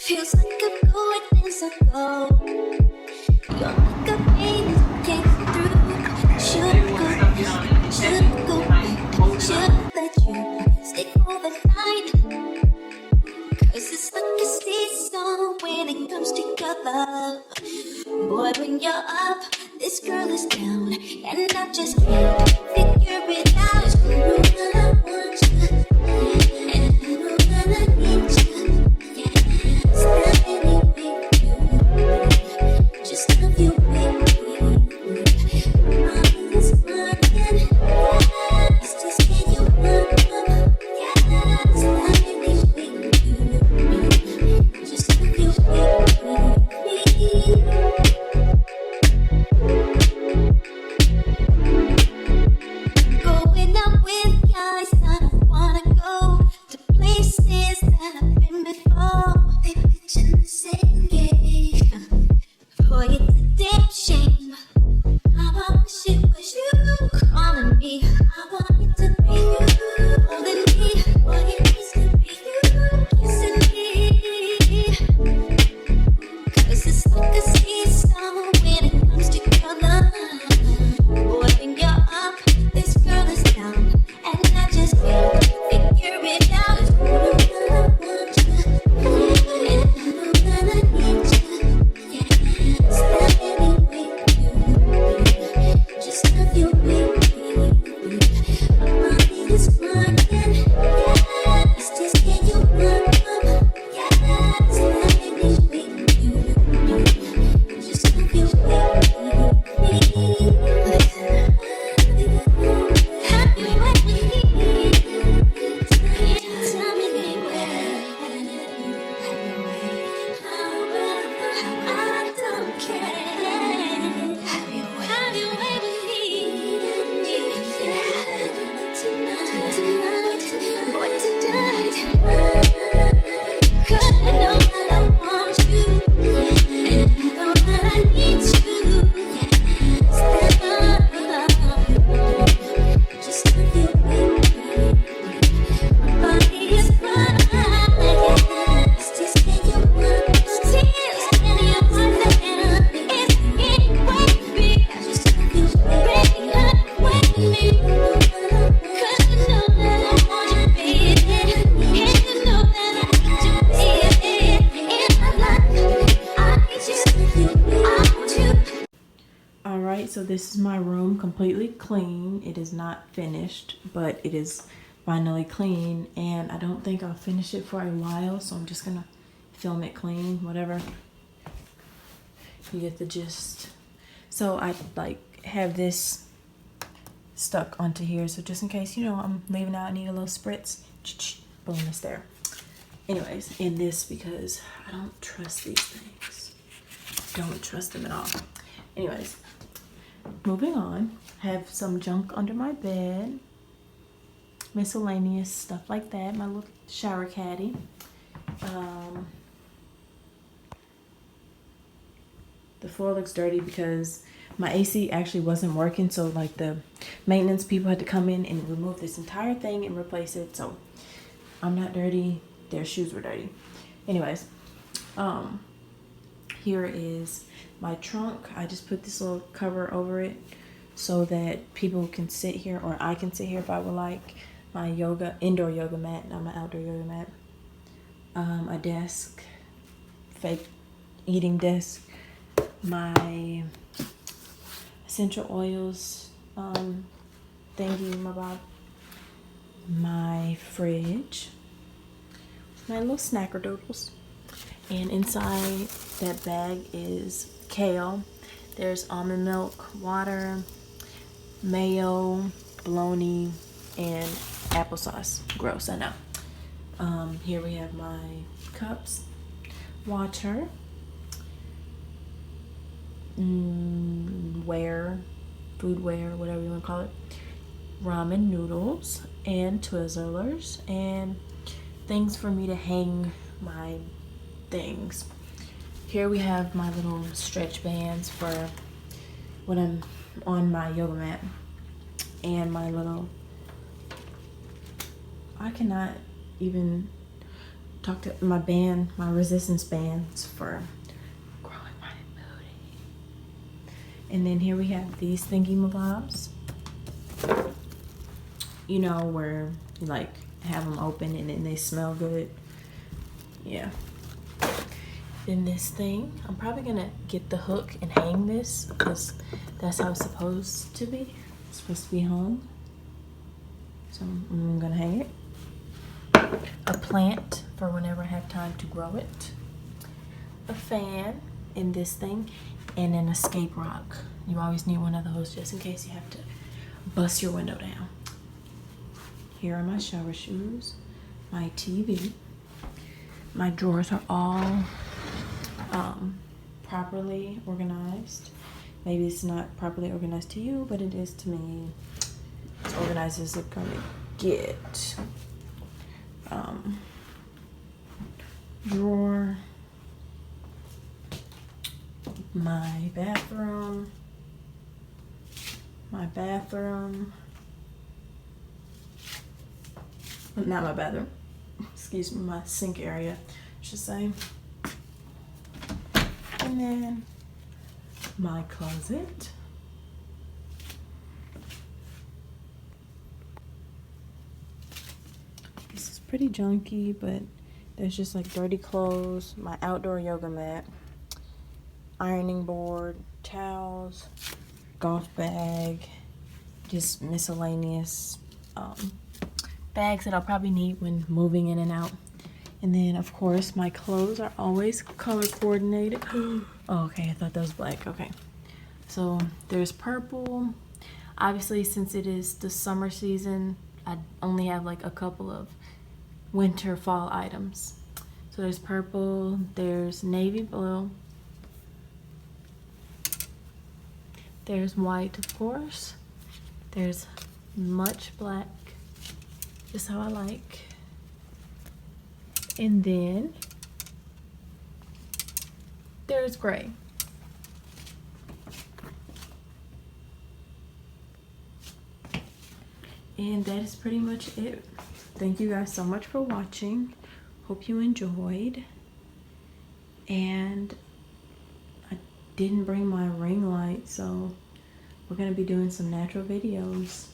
Feels like I'm going in circles. Your makeup made it came through. Should let you stay overnight. Cause it's like a season when it comes to your love. Boy, when you're up, this girl is down. And I just can't figure it out. You know that I want you, and you know that I need you. Yeah, standing with you, just love you, baby. Mind is running, it's just can you run? Yeah, standing with you, just love you, baby. Going out with guys, I don't wanna go to places that I've been before. They pitching the same game. Boy, it's a damn shame. How I wish it was you calling me. I want it to be you holding me. Boy, it needs to be you kissing me. Cause it's like a seesaw when it comes to your love. Boy, when you're up, this girl is down. And I just can't figure it out. You know that I want you, and I know that I need you. Yeah, standing with you, just love you, baby. My mind is running, yeah, it's just can you run? Yeah, standing with you, just love you, baby. Listen. Have you ever needed? Tell me anywhere. I don't care. Have you ever needed? Tonight, boy, tonight. 'Cause I know that I want you, and I know that I need you. Yeah, just love you, baby. My body is fine. It's just can you run? Tears in your eyes, it's baby. Just love you, baby. With me, 'cause I know that I want you, baby. And you know that I need you, baby. In my life, I need you. I want you. Alright, so this is my room completely clean. It is not finished, but it is finally clean, and I don't think I'll finish it for a while, so I'm just gonna film it clean, whatever. You get the gist. So I like have this stuck onto here, so just in case, I'm leaving out, I need a little spritz, boom, it's there. Anyways, in this, because I don't trust these things. Don't trust them at all. Anyways, moving on, have some junk under my bed, miscellaneous stuff like that, my little shower caddy. The floor looks dirty because my AC actually wasn't working, so like the maintenance people had to come in and remove this entire thing and replace it. So I'm not dirty, their shoes were dirty. Anyways, here is my trunk. I just put this little cover over it so that people can sit here, or I can sit here if I would like. My indoor yoga mat, not my outdoor yoga mat. A desk, fake eating desk. My essential oils thingy, my fridge, my little snackerdoodles. And inside that bag is kale. There's almond milk, water, mayo, bologna, and applesauce. Gross, I know. Here we have my cups, water, foodware, whatever you want to call it, ramen noodles, and Twizzlers, and things for me to hang my things. Here we have my little stretch bands for when I'm on my yoga mat, and my little, I cannot even talk to my band, my resistance bands for growing my booty. And then here we have these thingy-mabobs. You know, where you like have them open and then they smell good. Yeah. Then this thing, I'm probably gonna get the hook and hang this because that's how it's supposed to be. It's supposed to be hung. So I'm gonna hang it. A plant for whenever I have time to grow it. A fan in this thing, and an escape rock. You always need one of those just in case you have to bust your window down. Here are my shower shoes, my TV. My drawers are all properly organized. Maybe it's not properly organized to you, but it is to me. As organized as it's gonna get. Drawer. My bathroom. Not my bathroom. Excuse me, my sink area, I should say. And then my closet. This is pretty junky, but there's just like dirty clothes, my outdoor yoga mat, ironing board, towels, golf bag, just miscellaneous bags that I'll probably need when moving in and out. And then of course my clothes are always color coordinated. Oh, okay, I thought that was black. Okay, so there's purple. Obviously, since it is the summer season, I only have like a couple of winter fall items. So there's purple, there's navy blue, there's white, of course, there's much black, just how I like, and then there's gray. And that is pretty much it. Thank you guys so much for watching. Hope you enjoyed. And I didn't bring my ring light, so we're gonna be doing some natural videos.